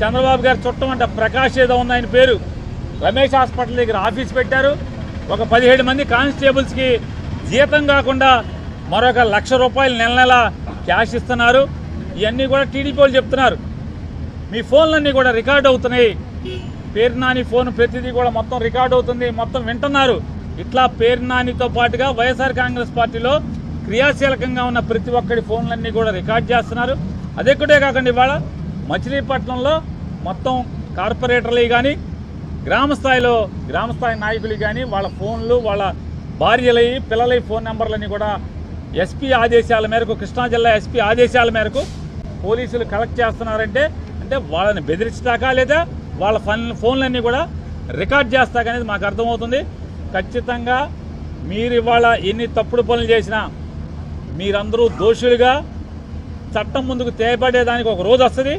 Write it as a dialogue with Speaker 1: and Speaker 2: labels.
Speaker 1: చంద్రబాబు గారు చుట్టం అంట ప్రకాష్ ఏదో ఉంది ఆయన పేరు. రమేష్ హాస్పిటల్ దగ్గర ఆఫీస్ పెట్టారు. ఒక 17 మంది కానిస్టేబుల్స్కి జీతం కాకుండా మరొక ₹1,00,000 నెల నెల క్యాష్ ఇస్తున్నారు. ఇవన్నీ కూడా టీడీపీ వాళ్ళు చెప్తున్నారు. మీ ఫోన్లన్నీ కూడా రికార్డ్ అవుతున్నాయి. పేరు నాని ఫోన్ ప్రతిదీ కూడా మొత్తం రికార్డ్ అవుతుంది, మొత్తం వింటున్నారు. ఇట్లా పేరు నానితో పాటుగా వైఎస్ఆర్ కాంగ్రెస్ పార్టీలో క్రియాశీలకంగా ఉన్న ప్రతి ఒక్కరి ఫోన్లన్నీ కూడా రికార్డ్ చేస్తున్నారు. అదొక్కటే కాకుండా ఇవాళ మచిలీపట్నంలో మొత్తం కార్పొరేటర్లు కానీ గ్రామస్థాయి నాయకులు కానీ వాళ్ళ ఫోన్లు, వాళ్ళ భార్యలవి, పిల్లలవి ఫోన్ నెంబర్లన్నీ కూడా ఎస్పీ ఆదేశాల మేరకు, కృష్ణా జిల్లా ఎస్పీ ఆదేశాల మేరకు పోలీసులు కలెక్ట్ చేస్తున్నారంటే అంటే వాళ్ళని బెదిరించడాకా లేదా వాళ్ళ ఫోన్లన్నీ కూడా రికార్డ్ చేస్తాక అనేది మాకు అర్థమవుతుంది. ఖచ్చితంగా మీరు ఇవాళ ఎన్ని తప్పుడు పనులు చేసినా మీరందరూ దోషులుగా చట్టం ముందుకు తేపడేదానికి ఒక రోజు వస్తుంది.